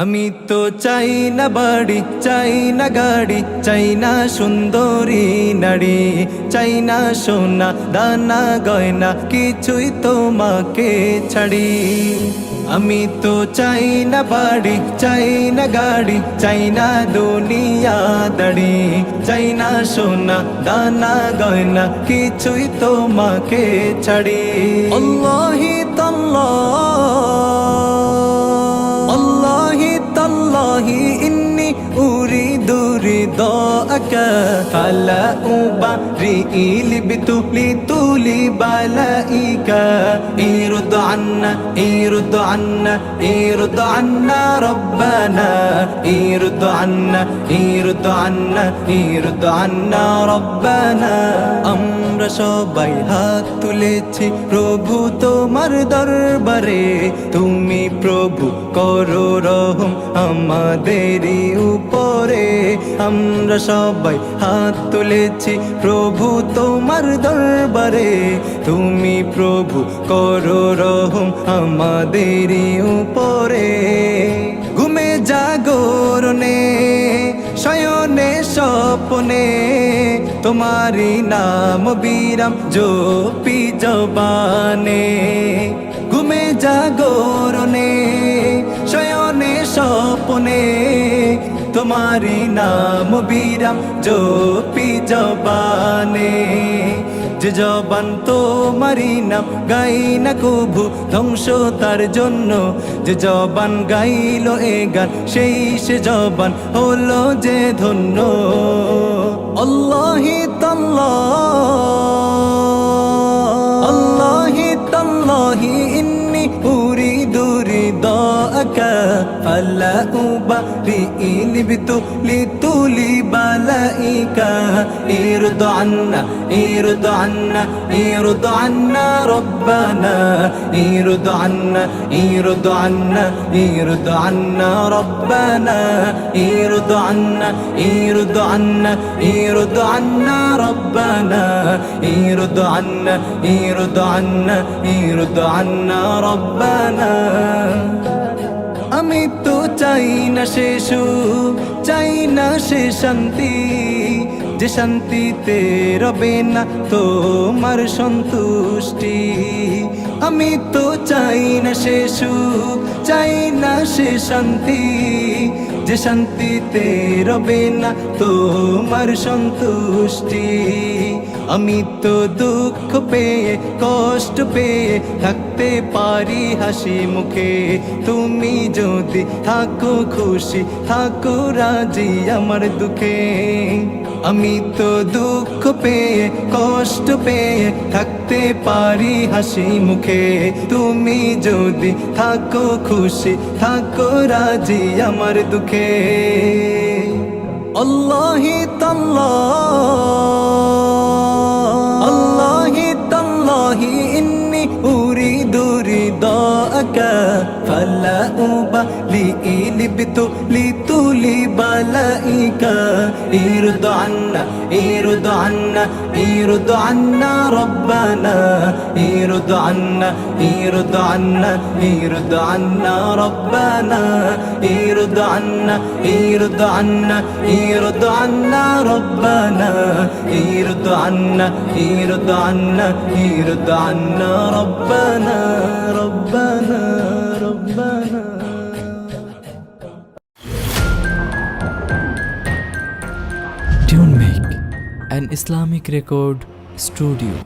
আমি তো চাই না বাড়ি, চাই না গাড়ি, চাই না সুন্দরী নারী, চাই না সোনা দানা গয়না, কিছুই তোমাকে ছাড়ি। আমি তো চাই না বাড়ি, চাই না গাড়ি, চাই না দুনিয়া দাড়ি, চাই না সোনা দানা গয়না, কিছুই তোমাকে ছাড়ি। আল্লাহি তাল্লাহি ইন্নি উরিদু রিদাআকা ফালা উবারি লিবতুলি তুলি বালাইকা ইরদ আন্না ইরদ আন্না ইরদ আন্না রব্বানা ইরদ আন্না ইরদ আন্না ইরদ আন্না রব্বানা। আমরা সবাই হাত তুলেছি প্রভু তোমার দরবারে, তুমি প্রভু করো রহম আমাদেরই উপরে। আমরা সবাই হাত তুলেছি প্রভু তোমার দরবারে, তুমি প্রভু করো রহম আমাদেরই উপরে। ঘুমে জাগরণে শয়নে স্বপ্নে তোমারি নাম বিরাম জপি জবানে। ঘুমে জাগরণে শয়নে স্বপ্নে তোমারি নাম বিরাম জপি জবানে। যে জবান তোমারি নাম গাই না কভু ধ্বংস তার জন্য, যে জবান গাইল এ গান সেই সে জবান হলো যে ধন্য। আল্লাহি তাল্লাহি ইন্নি উরিদু রিদাআকা ফালা উবারি লিবতুলি তুলি বালাইকা ইরদ আন্না ইরদ আন্না ইরদ আন্না রব্বানা ইরদ আন্না ইরদ আন্না ইরদ আন্না রব্বানা ইরদ আন্না ইরদ আন্না ইরদ আন্না রব্বানা ইরদ আন্না ইরদ আন্না ইরদ আন্না রব্বানা। আমি তো চাই না সে সুখ, চাই না সে শান্তি, যে শান্তিতে রবে না তোমার সন্তুষ্টি। আমি তো চাই না সে সুখ, চাই না সে শান্তি, যে শান্তিতে রবে না তোমার সন্তুষ্টি। আমি তো দুঃখ পেয়ে কষ্ট পেয়ে থাকতে পারি হাসি মুখে, তুমি যদি থাকো খুশি থাকো রাজি আমার দুঃখে। আমি তো দুঃখ পেয়ে কষ্ট পেয়ে থাকতে পারি হাসি মুখে, তুমি যদি থাকো খুশি থাকো রাজি আমার দুঃখে। আল্লাহি তাল্লাহি ইন্নি উরিদু রিদাআকা ফালা উবারি লিবতুলি তুলি বালাইকা ইরদ আন্না ইরদ আন্না ইরদ আন্না রব্বানা ইরদ আন্না ইরদ আন্না ইরদ আন্না রব্বানা ইরদ আন্না ইরদ আন্না ইরদ আন্না রব্বানা ইরদ আন্না ইরদ আন্না ইরদ আন্না রব্বানা রব্বানা রব্বানা। TuneMake, an Islamic record studio.